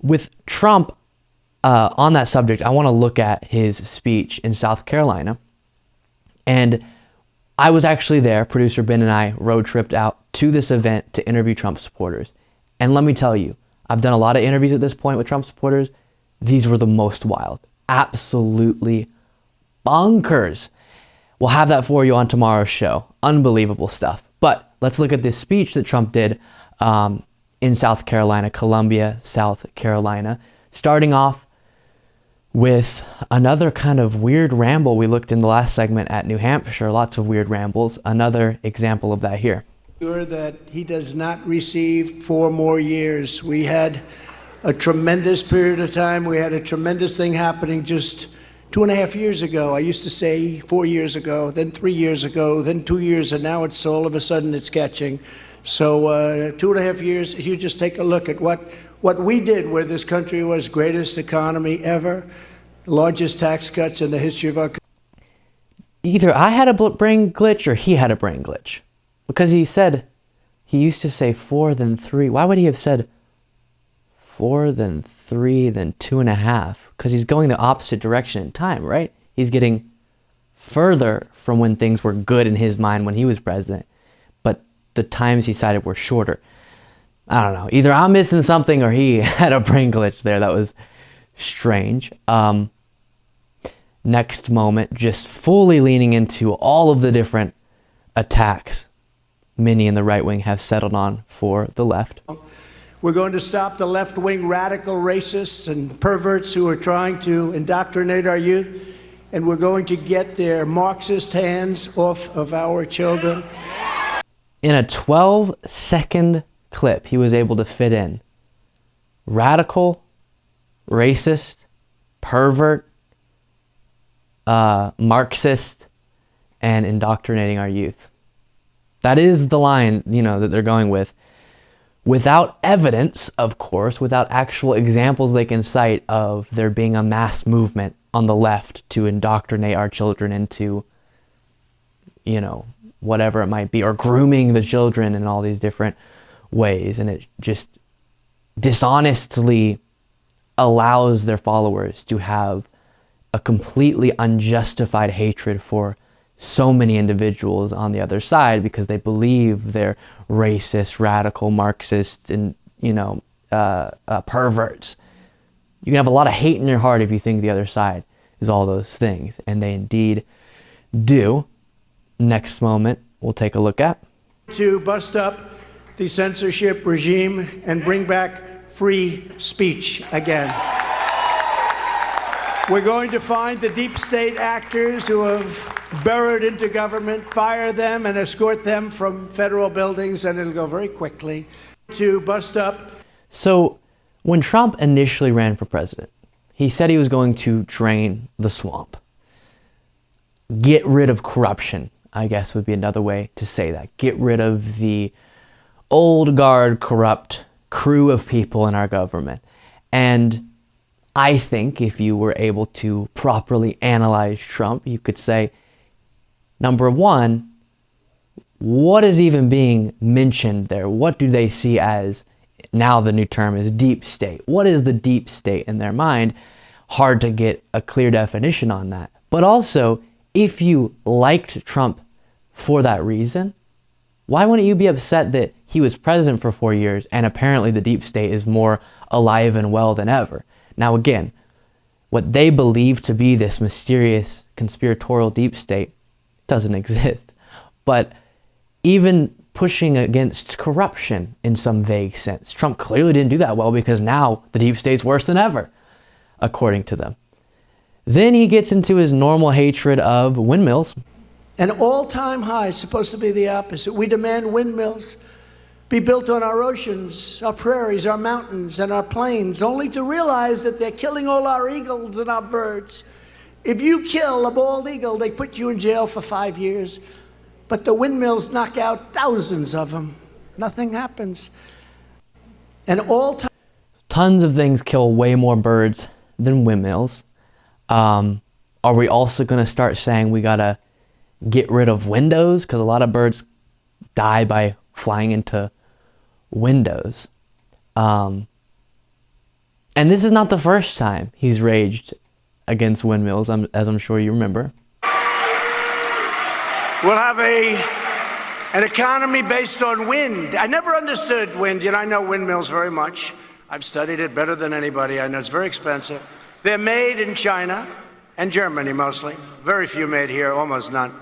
with Trump, on that subject, I want to look at his speech in South Carolina. And I was actually there. Producer Ben and I road tripped out to this event to interview Trump supporters. And let me tell you, I've done a lot of interviews at this point with Trump supporters. These were the most wild. Absolutely bonkers. We'll have that for you on tomorrow's show. Unbelievable stuff. But let's look at this speech that Trump did in South Carolina, Columbia, South Carolina. Starting off with another kind of weird ramble. We looked in the last segment at New Hampshire, lots of weird rambles. Another example of that here. Sure that he does not receive 4 more years. We had a tremendous period of time. We had a tremendous thing happening just 2.5 years ago. I used to say 4 years ago, then 3 years ago, then 2 years, and now it's all of a sudden it's catching. So 2.5 years, if you just take a look at what we did, where this country was greatest economy ever, largest tax cuts in the history of our country. Either I had a brain glitch or he had a brain glitch. Because he used to say 4 then 3. Why would he have said 4 then 3 then 2.5? Because he's going the opposite direction in time, right? He's getting further from when things were good in his mind when he was president. But the times he cited were shorter. I don't know. Either I'm missing something or he had a brain glitch there. That was strange. Next moment, just fully leaning into all of the different attacks many in the right wing have settled on for the left. We're going to stop the left-wing radical racists and perverts who are trying to indoctrinate our youth, and we're going to get their Marxist hands off of our children. In a 12-second clip, he was able to fit in radical, racist, pervert, Marxist, and indoctrinating our youth. That is the line, that they're going with. Without evidence, of course, without actual examples they can cite of there being a mass movement on the left to indoctrinate our children into, whatever it might be, or grooming the children in all these different ways. And it just dishonestly allows their followers to have a completely unjustified hatred for so many individuals on the other side because they believe they're racist, radical, Marxist, and, perverts. You can have a lot of hate in your heart if you think the other side is all those things. And they indeed do. Next moment, we'll take a look at. To bust up the censorship regime and bring back free speech again. We're going to find the deep state actors who have burrowed into government, fire them, and escort them from federal buildings, and it'll go very quickly. To bust up. So, when Trump initially ran for president, he said he was going to drain the swamp. Get rid of corruption, I guess would be another way to say that. Get rid of the old guard, corrupt crew of people in our government. And I think if you were able to properly analyze Trump, you could say, number one, what is even being mentioned there? What do they see as, now the new term is deep state? What is the deep state in their mind? Hard to get a clear definition on that. But also, if you liked Trump for that reason, why wouldn't you be upset that he was president for 4 years and apparently the deep state is more alive and well than ever? Now again, what they believe to be this mysterious conspiratorial deep state doesn't exist. But even pushing against corruption in some vague sense, Trump clearly didn't do that well because now the deep state's worse than ever, according to them. Then he gets into his normal hatred of windmills. An all-time high is supposed to be the opposite. We demand windmills be built on our oceans, our prairies, our mountains, and our plains, only to realize that they're killing all our eagles and our birds. If you kill a bald eagle, they put you in jail for 5 years. But the windmills knock out thousands of them. Nothing happens. And tons of things kill way more birds than windmills. Are we also going to start saying we got to get rid of windows? Because a lot of birds die by flying into windows. And And this is not the first time he's raged against windmills, as I'm sure you remember. We'll have an economy based on wind. I never understood wind. You know, I know windmills very much. I've studied it better than anybody. I know it's very expensive. They're made in China and Germany mostly. Very few made here, almost none.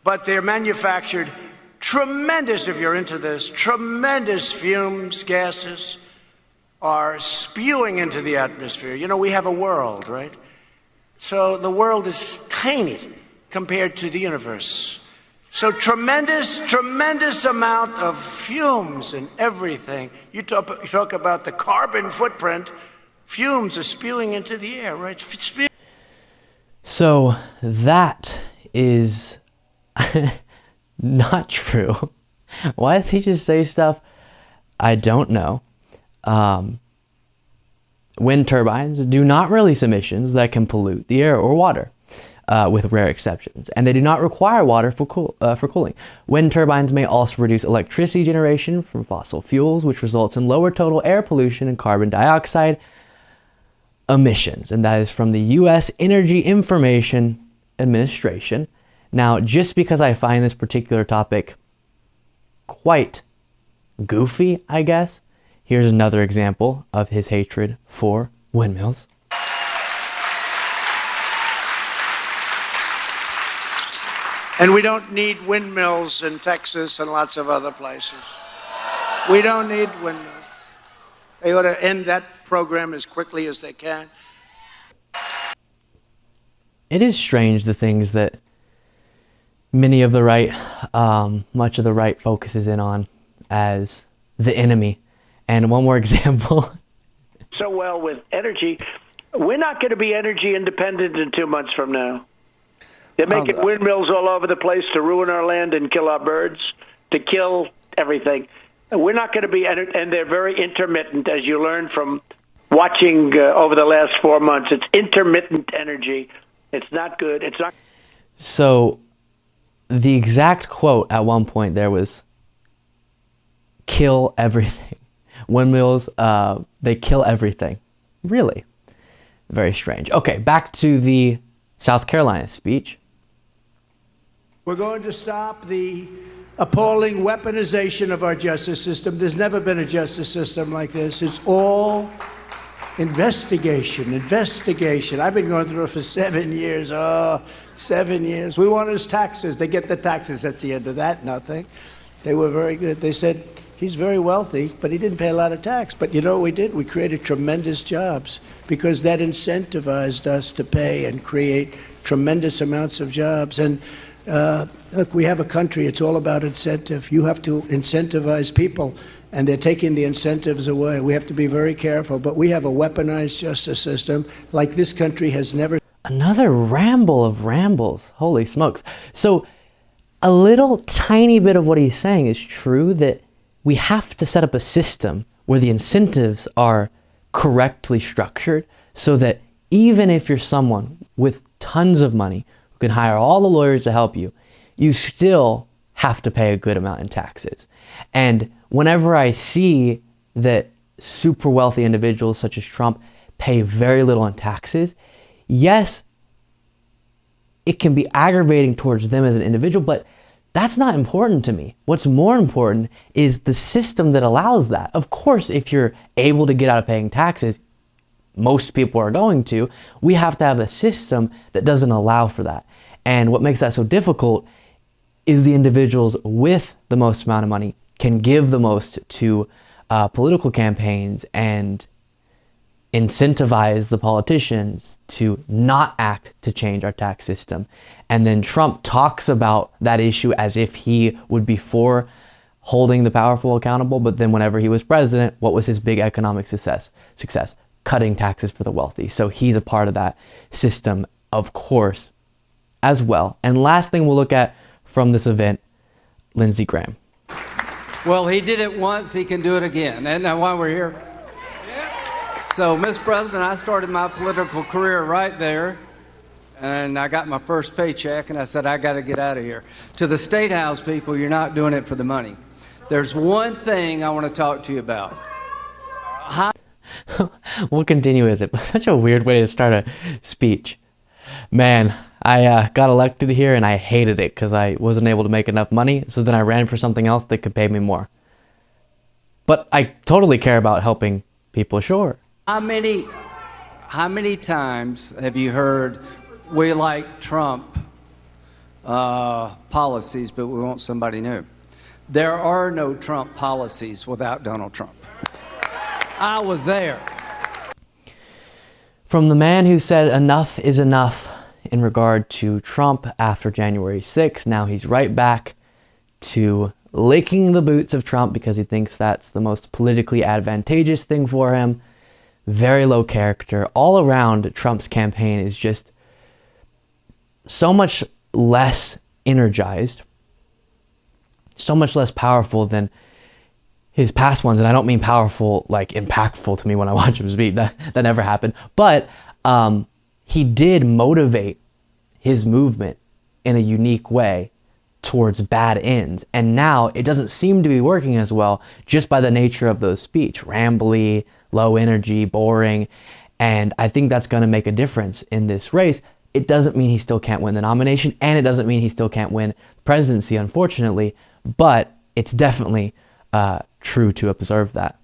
But they're manufactured tremendous, if you're into this, tremendous fumes, gases are spewing into the atmosphere. You know, we have a world, right? So the world is tiny compared to the universe. So tremendous amount of fumes and everything. You talk about the carbon footprint. Fumes are spewing into the air, right? So that is not true. Why does he just say stuff? I don't know. Wind turbines do not release emissions that can pollute the air or water, with rare exceptions, and they do not require water for cooling. Wind turbines may also reduce electricity generation from fossil fuels, which results in lower total air pollution and carbon dioxide emissions. And that is from the U.S. Energy Information Administration. Now, just because I find this particular topic quite goofy, I guess, here's another example of his hatred for windmills. And we don't need windmills in Texas and lots of other places. We don't need windmills. They ought to end that program as quickly as they can. It is strange the things that many of the right, much of the right focuses in on as the enemy. And one more example. So well with energy, we're not going to be energy independent in 2 months from now. They're making windmills all over the place to ruin our land and kill our birds, to kill everything. We're not going to be, and they're very intermittent, as you learned from watching over the last 4 months. It's intermittent energy. It's not good. It's not. So the exact quote at one point there was, kill everything. Windmills, they kill everything. Really? Very strange. Okay, back to the South Carolina speech. We're going to stop the appalling weaponization of our justice system. There's never been a justice system like this. It's all investigation. I've been going through it for 7 years. 7 years. We want his taxes. They get the taxes. That's the end of that. Nothing. They were very good. They said, he's very wealthy, but he didn't pay a lot of tax. But you know what we did? We created tremendous jobs because that incentivized us to pay and create tremendous amounts of jobs. And look, we have a country. It's all about incentive. You have to incentivize people, and they're taking the incentives away. We have to be very careful. But we have a weaponized justice system like this country has never. Another ramble of rambles. Holy smokes. So a little tiny bit of what he's saying is true, that we have to set up a system where the incentives are correctly structured so that even if you're someone with tons of money who can hire all the lawyers to help you, you still have to pay a good amount in taxes. And whenever I see that super wealthy individuals such as Trump pay very little in taxes, yes, it can be aggravating towards them as an individual, but that's not important to me. What's more important is the system that allows that. Of course, if you're able to get out of paying taxes, most people are going to, we have to have a system that doesn't allow for that. And what makes that so difficult is the individuals with the most amount of money can give the most to political campaigns and incentivize the politicians to not act to change our tax system. And then Trump talks about that issue as if he would be for holding the powerful accountable. But then whenever he was president, what was his big economic success? Cutting taxes for the wealthy. So he's a part of that system, of course, as well. And last thing we'll look at from this event, Lindsey Graham. Well, he did it once, he can do it again. And now while we're here. So, Mr. President, I started my political career right there, and I got my first paycheck, and I said, I got to get out of here. To the State House people, you're not doing it for the money. There's one thing I want to talk to you about. We'll continue with it. But such a weird way to start a speech. Man, I got elected here and I hated it because I wasn't able to make enough money. So then I ran for something else that could pay me more. But I totally care about helping people, sure. How many times have you heard, we like Trump policies, but we want somebody new? There are no Trump policies without Donald Trump. I was there. From the man who said enough is enough in regard to Trump after January 6th, now he's right back to licking the boots of Trump because he thinks that's the most politically advantageous thing for him. Very low character. All around, Trump's campaign is just so much less energized, so much less powerful than his past ones. And I don't mean powerful, like impactful to me when I watch him speak. That never happened. But he did motivate his movement in a unique way towards bad ends. And now it doesn't seem to be working as well just by the nature of those speech. Rambly, low energy, boring. And I think that's going to make a difference in this race. It doesn't mean he still can't win the nomination, and it doesn't mean he still can't win the presidency, unfortunately, but it's definitely true to observe that.